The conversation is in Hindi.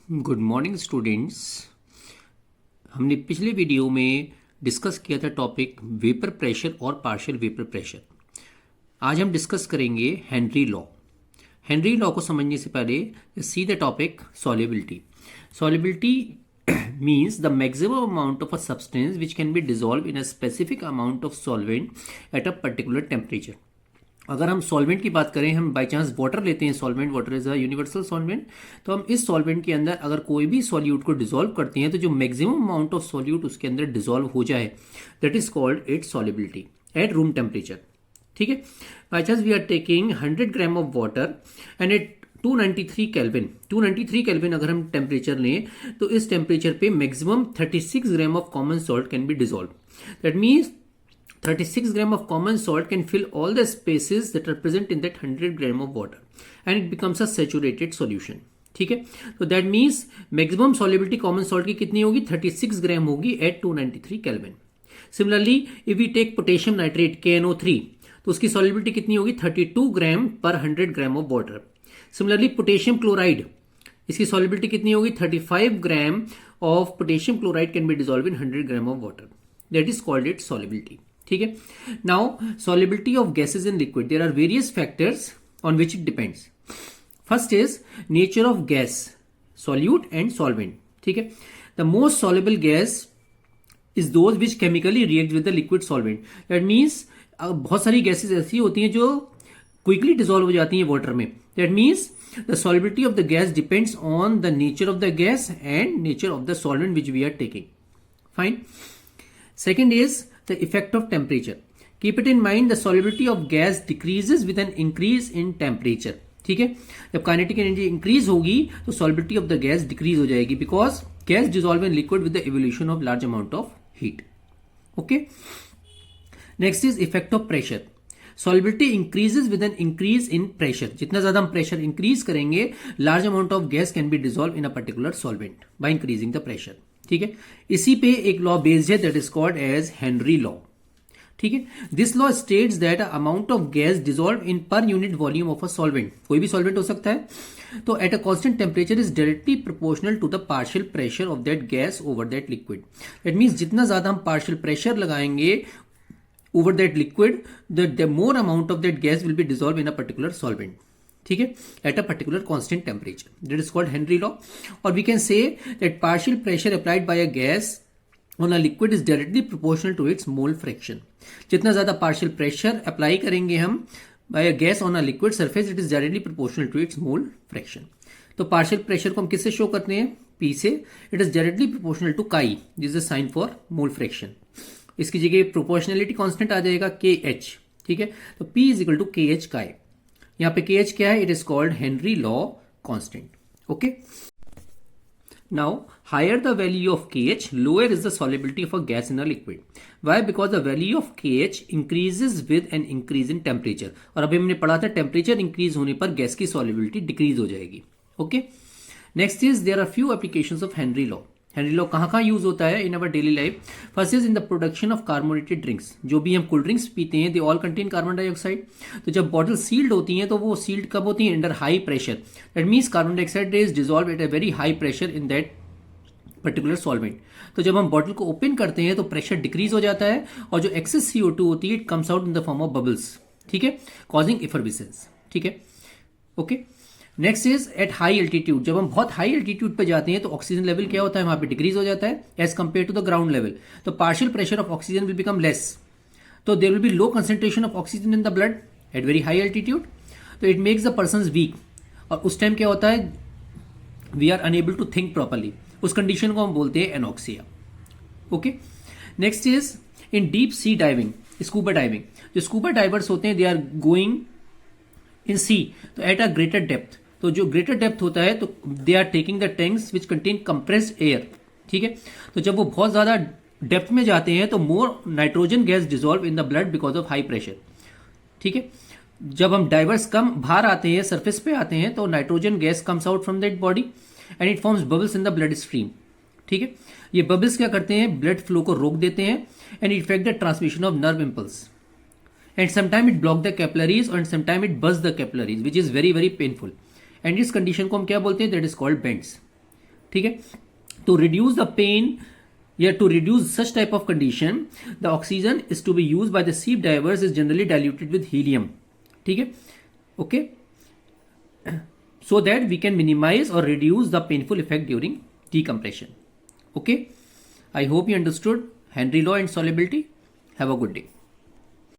Good morning students. हमने पिछले वीडियो में डिस्कस किया था टॉपिक वेपर प्रेशर और पार्शियल वेपर प्रेशर। आज हम डिस्कस करेंगे हेनरी लॉ। हेनरी लॉ को समझने से पहले see the topic solubility. Solubility means the maximum amount of a substance which can be dissolved in a specific amount of solvent at a particular temperature। अगर हम सॉल्वेंट की बात करें, हम बाई चांस वाटर लेते हैं, solvent, water is a universal solvent, तो हम इस सॉल्वेंट के अंदर अगर कोई भी सॉल्यूट को डिसॉल्व करते हैं तो जो मैक्सिमम अमाउंट ऑफ सॉल्यूट उसके अंदर डिसॉल्व हो जाए, that is called its solubility at room temperature. ठीक है, by chance we are taking 100 gram of water and at 293 kelvin, 293 kelvin अगर हम टेम्परेचर लें तो इस टेम्परेचर पे maximum 36 gram of common salt can be dissolve. That means 36 gram of common salt can fill all the spaces that are present in that 100 gram of water and it becomes a saturated solution। ठीक है, तो that means maximum solubility common salt की कितनी होगी? 36 ग्राम होगी at 293 kelvin. Similarly if we take potassium nitrate KNO3 तो उसकी सॉल्युबिलिटी कितनी होगी? 32 ग्राम पर 100 gram of water. Similarly potassium chloride, इसकी सॉल्युबिलिटी कितनी होगी? 35 gram of potassium chloride can be dissolve in 100 gram of water. That is called it solubility. ठीक है, now solubility of gases in liquid, there are various factors on which it depends. First is nature of gas, solute and solvent. ठीक है, the most soluble gas is those which chemically react with the liquid solvent. That means बहुत सारी गैसेज ऐसी होती हैं जो क्विकली डिसॉल्व हो जाती हैं वाटर में। That means the solubility of the gas depends on the nature of the gas and nature of the solvent which we are taking. Fine. Second is the effect of temperature. Keep it in mind the solubility of gas decreases with an increase in temperature. ठीक है, जब काइनेटिक एनर्जी इंक्रीज होगी तो solubility of the gas decrease हो जाएगी because gas dissolve in liquid with the evolution of large amount of heat. Okay, next is effect of pressure. Solubility increases with an increase in pressure. जितना ज्यादा हम प्रेशर इंक्रीज करेंगे, large amount of gas can be dissolve in a particular solvent by increasing the pressure. ठीक है, इसी पे एक लॉ बेस्ड है that is called as Henry law. ठीक है, this law states that amount of gas dissolve in per unit volume of a solvent, कोई भी सॉल्वेंट हो सकता है, तो at a constant temperature is directly proportional to the partial pressure of that gas over that liquid. That means जितना ज्यादा हम पार्शियल प्रेशर लगाएंगे over that liquid, the more amount of that gas will be dissolve in a particular solvent. ठीक है, at a particular constant temperature, that is called Henry law. और we can say that partial pressure applied by a gas on a liquid is directly proportional to its mole fraction. जितना ज्यादा पार्शियल प्रेशर अप्लाई करेंगे हम by a gas on a liquid surface, it is directly proportional to its mole fraction. तो पार्शियल प्रेशर को हम किससे शो करते हैं? P से। It is directly proportional to chi, this is sine for mole fraction. इसकी जगह प्रोपोर्शनलिटी कांस्टेंट आ जाएगा KH। ठीक है, तो P is equal to KH chi. यहां पे KH क्या है? It is called Henry law constant. Okay, now higher the value of KH, lower is the solubility of a gas in a liquid. Why? Because the value of KH increases with an increase in temperature. और अभी हमने पढ़ा था टेम्परेचर इंक्रीज होने पर गैस की सॉल्युबिलिटी डिक्रीज हो जाएगी। Okay, next is there are few applications of Henry law. Henry law कहाँ यूज होता है in our daily life? First is in the production of carbonated drinks. जो भी हम कोल्ड ड्रिंक्स पीते हैं, they all contain carbon dioxide. तो जब बॉटल सील्ड होती हैं तो वो सील्ड कब होती हैं? Under high pressure. That means carbon dioxide is dissolve at a very high pressure in that particular solvent. तो जब हम बॉटल को ओपन करते हैं तो प्रेशर डिक्रीज हो जाता है और जो एक्सेस CO2 होती है, it comes out in the form of bubbles. ठीक है, कॉजिंग इफर्विसेंस। ठीक है, okay. Next is at high altitude. जब हम बहुत हाई एल्टीट्यूड पे जाते हैं तो ऑक्सीजन लेवल क्या होता है? वहां पे डिक्रीज हो जाता है as compare to the ground level. तो partial pressure of oxygen will become less, तो there will be low concentration of oxygen in the blood at very high altitude. तो it makes the person weak और उस टाइम क्या होता है? We are unable to think properly. उस कंडीशन को हम बोलते हैं anoxia. Okay, next is in deep sea diving, scuba diving. जो स्कूबा डाइवर्स होते हैं, दे आर गोइंग इन सी तो एट अ ग्रेटर डेप्थ। तो जो ग्रेटर डेप्थ होता है तो they are taking the tanks which contain compressed air. ठीक है, तो जब वो बहुत ज्यादा डेप्थ में जाते हैं तो मोर nitrogen gas dissolve in the blood because of high pressure. ठीक है, जब हम डाइवर्स कम बाहर आते हैं, सरफेस पे आते हैं, तो nitrogen gas comes out from that body and it forms bubbles in the blood stream. ठीक है, ये बबल्स क्या करते हैं? ब्लड फ्लो को रोक देते हैं and effect the transmission of nerve impulse and sometime it block the capillaries and sometime it burst the capillaries which is very very painful. And इस कंडीशन को हम क्या बोलते हैं? That is called bends. ठीक है, to reduce the pain, to reduce such type of condition, the oxygen is to be used by the ship divers is generally diluted with helium. ठीक है, okay, so that we can minimize or reduce the painful effect during decompression. Okay, I hope you understood Henry law and solubility. Have a good day.